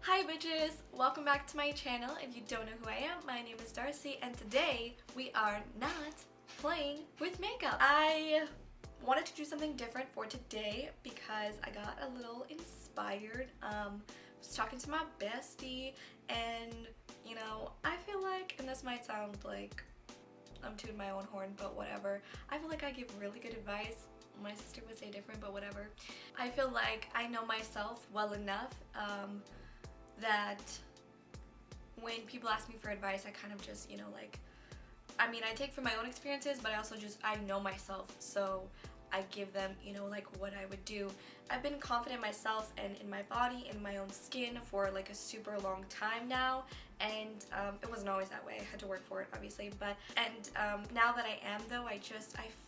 Hi bitches! Welcome back to my channel. If you don't know who I am, my name is Darcy and today we are not playing with makeup. I wanted to do something different for today because I got a little inspired. I was talking to my bestie and you know, I feel like, and this might sound like I'm tooting my own horn, but whatever. I feel like I give really good advice. My sister would say different, but whatever. I feel like I know myself well enough that when people ask me for advice, I kind of just, you know, like, I mean, I take from my own experiences, but I also I know myself, so I give them, you know, like what I would do. I've been confident in myself and in my body, in my own skin for like a super long time now, and it wasn't always that way. I had to work for it, obviously, but, and now that I am though, I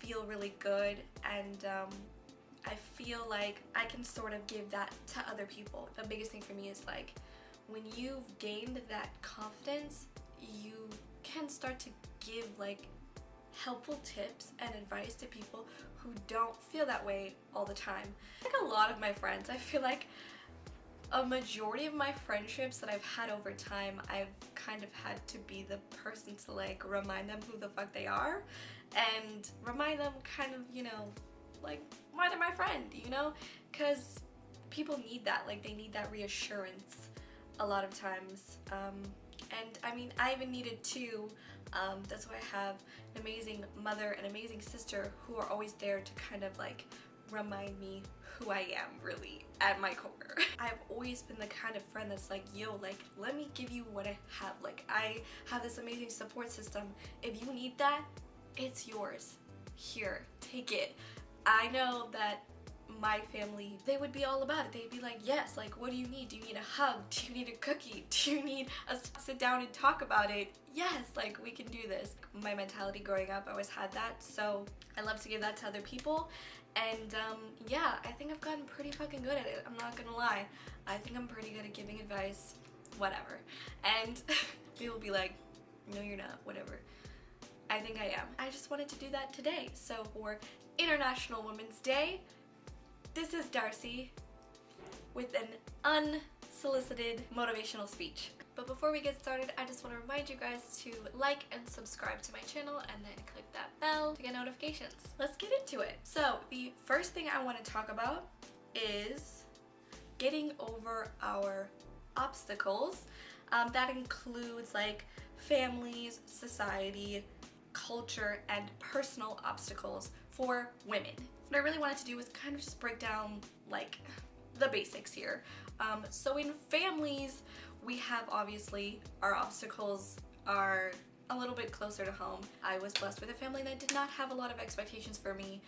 feel really good, and I feel like I can sort of give that to other people. The biggest thing for me is like, when you've gained that confidence, you can start to give like helpful tips and advice to people who don't feel that way all the time. Like a lot of my friends, I feel like a majority of my friendships that I've had over time, I've kind of had to be the person to like remind them who the fuck they are and remind them kind of, you know, like why they're my friend, you know? Because people need that, like they need that reassurance a lot of times. And I mean, I even needed to. That's why I have an amazing mother and amazing sister who are always there to kind of like remind me who I am really at my core. I've always been the kind of friend that's like, yo, like let me give you what I have. Like I have this amazing support system. If you need that, it's yours. Here, take it. I know that my family, they would be all about it. They'd be like, yes, like what do you need? Do you need a hug? Do you need a cookie? Do you need us to sit down and talk about it? Yes, like we can do this. My mentality growing up, I always had that, so I love to give that to other people. And yeah, I think I've gotten pretty fucking good at it. I'm not gonna lie. I think I'm pretty good at giving advice, whatever. And people be like, no you're not, whatever. I think I am. I just wanted to do that today. So for International Women's Day, this is Darcy with an unsolicited motivational speech. But before we get started, I just want to remind you guys to like and subscribe to my channel and then click that bell to get notifications. Let's get into it. So the first thing I want to talk about is getting over our obstacles. That includes like families, society, culture, and personal obstacles for women. What I really wanted to do was kind of just break down like the basics here. So in families, we have obviously our obstacles are a little bit closer to home. I was blessed with a family that did not have a lot of expectations for me.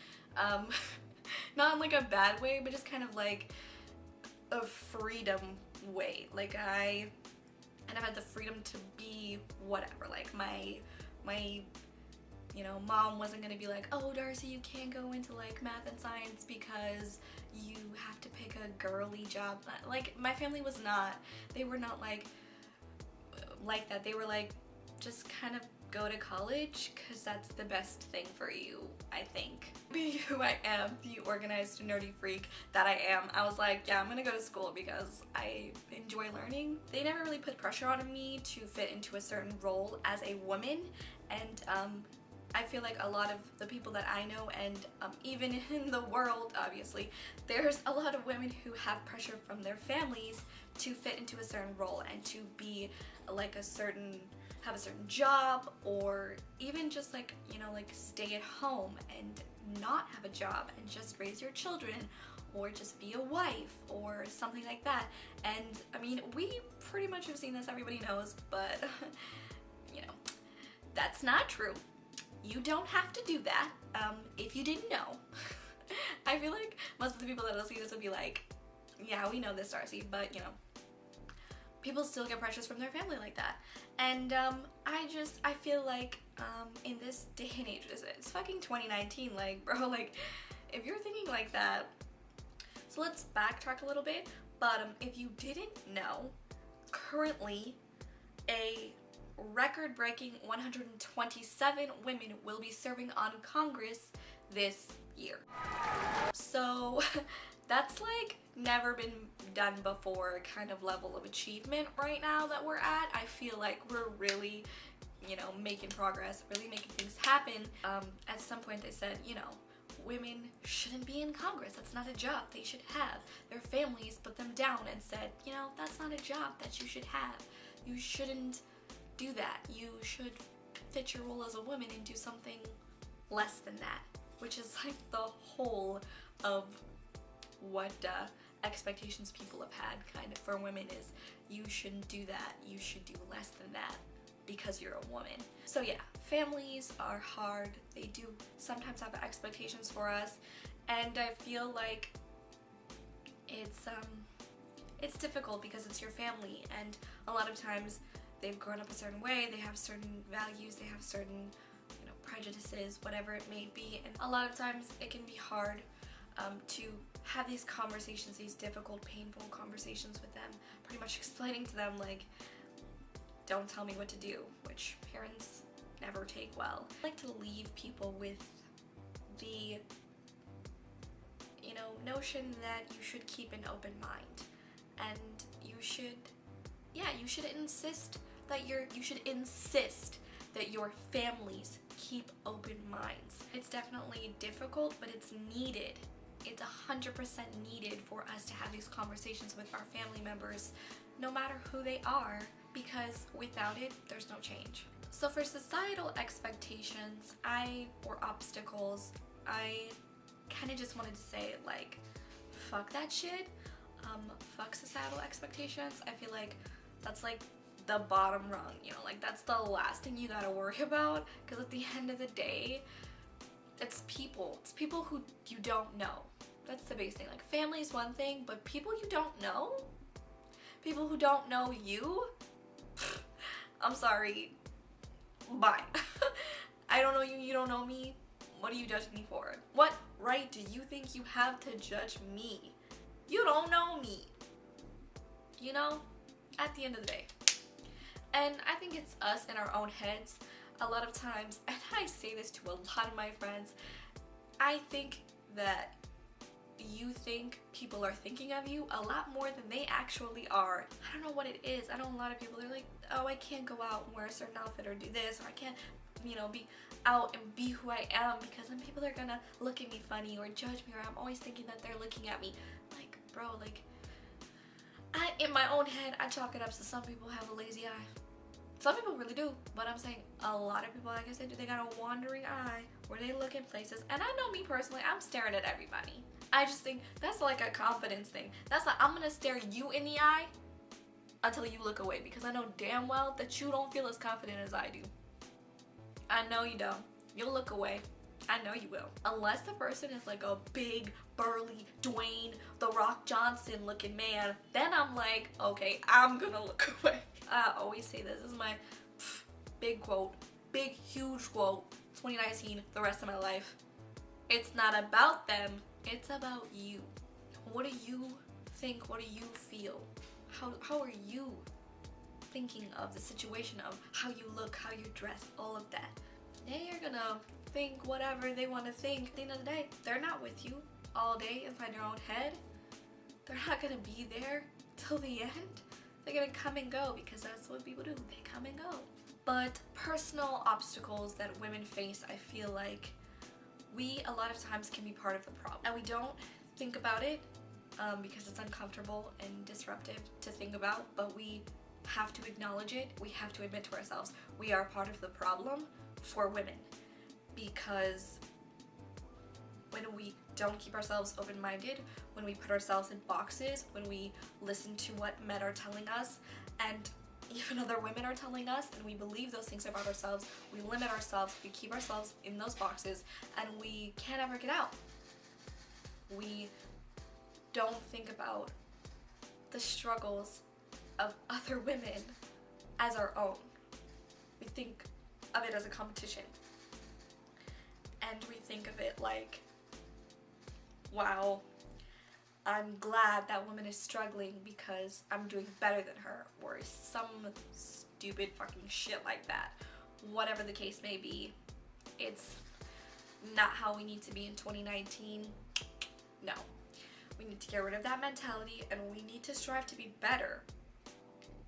Not in like a bad way, but just kind of like a freedom way. Like I kind of had the freedom to be whatever. Like my you know, mom wasn't gonna be like, oh Darcy, you can't go into like math and science because you have to pick a girly job. Like my family was not, they were not like that. They were like, just kind of go to college because that's the best thing for you, I think. Being who I am, the organized nerdy freak that I am, I was like, yeah, I'm gonna go to school because I enjoy learning. They never really put pressure on me to fit into a certain role as a woman, and I feel like a lot of the people that I know, and even in the world, obviously, there's a lot of women who have pressure from their families to fit into a certain role and to be like have a certain job, or even just like, you know, like stay at home and not have a job and just raise your children, or just be a wife or something like that. And I mean, we pretty much have seen this, everybody knows, but you know, that's not true. You don't have to do that, if you didn't know. I feel like most of the people that will see this will be like, yeah, we know this, Darcy, but you know, people still get pressures from their family like that. And I feel like in this day and age, it's fucking 2019, like bro, like if you're thinking like that. So let's backtrack a little bit, but if you didn't know, currently a record-breaking 127 women will be serving on Congress this year. So that's like never been done before kind of level of achievement right now that we're at. I feel like we're really, you know, making progress, really making things happen. At some point they said, you know, women shouldn't be in Congress. That's not a job they should have. Their families put them down and said, you know, that's not a job that you should have. You shouldn't do that. You should fit your role as a woman and do something less than that, which is like the whole of what expectations people have had kind of for women is you shouldn't do that. You should do less than that because you're a woman. So yeah, families are hard. They do sometimes have expectations for us, and I feel like it's difficult because it's your family, and a lot of times they've grown up a certain way, they have certain values, they have certain, you know, prejudices, whatever it may be, and a lot of times it can be hard to have these conversations, these difficult, painful conversations with them, pretty much explaining to them like, don't tell me what to do, which parents never take well. I like to leave people with the, you know, notion that you should keep an open mind, and you should insist that your families keep open minds. It's definitely difficult, but it's needed. It's 100% needed for us to have these conversations with our family members, no matter who they are, because without it, there's no change. So for societal expectations, or obstacles, I kind of just wanted to say, like, fuck that shit. Fuck societal expectations. I feel like that's like the bottom rung, you know, like that's the last thing you gotta worry about, because at the end of the day, it's people who you don't know. That's the biggest thing. Like, family is one thing, but people you don't know, people who don't know you, I'm sorry, bye. I don't know you, you don't know me. What are you judging me for? What right do you think you have to judge me? You don't know me. You know, at the end of the day. And I think it's us in our own heads a lot of times, and I say this to a lot of my friends, I think that you think people are thinking of you a lot more than they actually are. I don't know what it is. I know a lot of people, they're like, oh, I can't go out and wear a certain outfit or do this, or I can't, you know, be out and be who I am because then people are gonna look at me funny or judge me, or I'm always thinking that they're looking at me. Like, bro, like, in my own head, I chalk it up to some people have a lazy eye. Some people really do, but I'm saying a lot of people, like I said, they got a wandering eye where they look in places. And I know me personally, I'm staring at everybody. I just think that's like a confidence thing. That's like, I'm gonna stare you in the eye until you look away, because I know damn well that you don't feel as confident as I do. I know you don't. You'll look away. I know you will. Unless the person is like a big, burly, Dwayne The Rock Johnson looking man, then I'm like, okay, I'm gonna look away. I always say this is my big quote, big, huge quote, 2019, the rest of my life. It's not about them, it's about you. What do you think? What do you feel? How are you thinking of the situation, of how you look, how you dress, all of that? They are gonna think whatever they want to think. At the end of the day, they're not with you all day inside your own head. They're not gonna be there till the end. They're gonna come and go, because that's what people do. They come and go. But personal obstacles that women face, I feel like we a lot of times can be part of the problem. And we don't think about it because it's uncomfortable and disruptive to think about, but we have to acknowledge it. We have to admit to ourselves we are part of the problem for women, because when we don't keep ourselves open-minded, when we put ourselves in boxes, when we listen to what men are telling us and even other women are telling us, and we believe those things about ourselves, we limit ourselves, we keep ourselves in those boxes, and we can't ever get out. We don't think about the struggles of other women as our own. We think of it as a competition. And we think of it like, wow, I'm glad that woman is struggling because I'm doing better than her, or some stupid fucking shit like that. Whatever the case may be, it's not how we need to be in 2019. No. We need to get rid of that mentality and we need to strive to be better.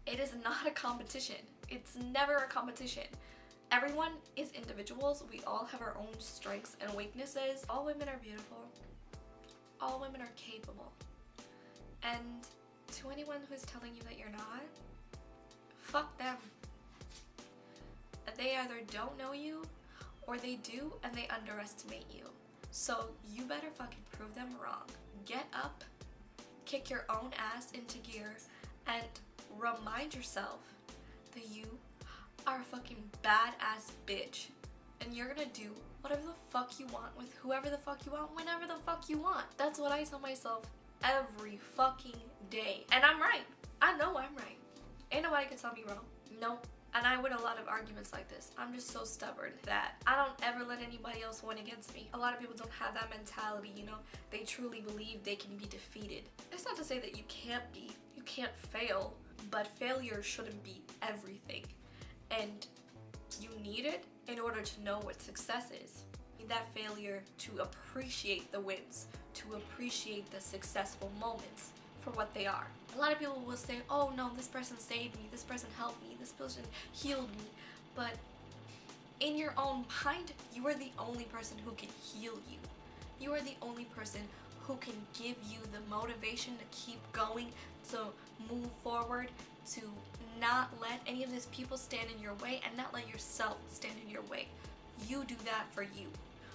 It is not a competition. It's never a competition. Everyone is individuals. We all have our own strengths and weaknesses. All women are beautiful. All women are capable. And to anyone who's telling you that you're not, fuck them. They either don't know you or they do and they underestimate you. So you better fucking prove them wrong. Get up, kick your own ass into gear, and remind yourself that you are a fucking badass bitch. And you're gonna do whatever the fuck you want with whoever the fuck you want, whenever the fuck you want. That's what I tell myself every fucking day. And I'm right. I know I'm right. Ain't nobody can tell me wrong. Nope. And I win a lot of arguments like this. I'm just so stubborn that I don't ever let anybody else win against me. A lot of people don't have that mentality, you know? They truly believe they can be defeated. It's not to say that you can't be. You can't fail. But failure shouldn't be everything. And you need it in order to know what success is. You need that failure to appreciate the wins, to appreciate the successful moments for what they are. A lot of people will say, oh no, this person saved me, this person helped me, this person healed me. But in your own mind, you are the only person who can heal you. You are the only person who can give you the motivation to keep going, to move forward, to not let any of these people stand in your way and not let yourself stand in your way. You do that for you.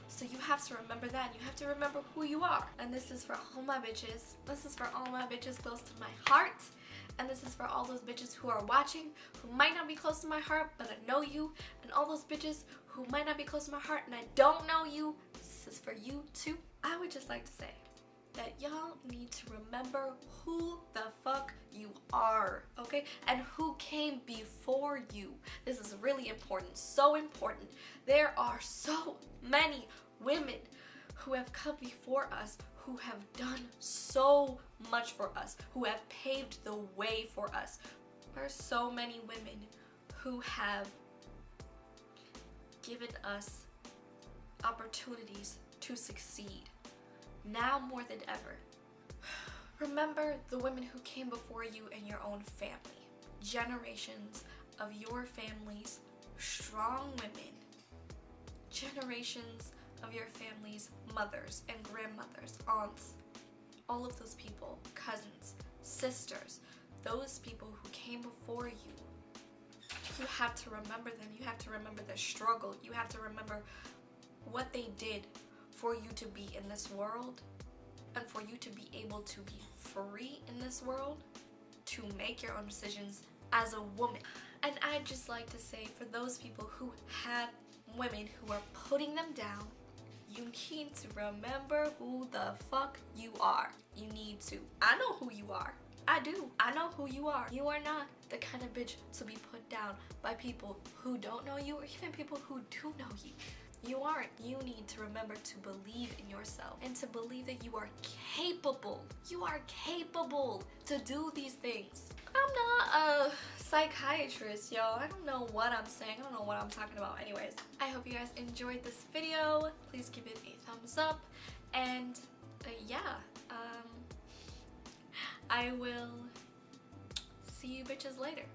So you have to remember that, and you have to remember who you are. And this is for all my bitches. This is for all my bitches close to my heart. And this is for all those bitches who are watching, who might not be close to my heart, but I know you. And all those bitches who might not be close to my heart and I don't know you. This is for you too. I would just like to say that y'all need to remember who the fuck you are, okay? And who came before you. This is really important, so important. There are so many women who have come before us, who have done so much for us, who have paved the way for us. There are so many women who have given us opportunities to succeed. Now more than ever, remember the women who came before you in your own family. Generations of your family's strong women. Generations of your family's mothers and grandmothers, aunts, all of those people, cousins, sisters, those people who came before you. You have to remember them. You have to remember their struggle. You have to remember what they did for you to be in this world and for you to be able to be free in this world, to make your own decisions as a woman. And I'd just like to say, for those people who have women who are putting them down, you need to remember who the fuck you are. You need to. I know who you are. I do. I know who you are. You are not the kind of bitch to be put down by people who don't know you or even people who do know you. You aren't. You need to remember to believe in yourself and to believe that you are capable. You are capable to do these things. I'm not a psychiatrist, y'all. I don't know what I'm saying. I don't know what I'm talking about. Anyways, I hope you guys enjoyed this video. Please give it a thumbs up. And yeah, I will see you bitches later.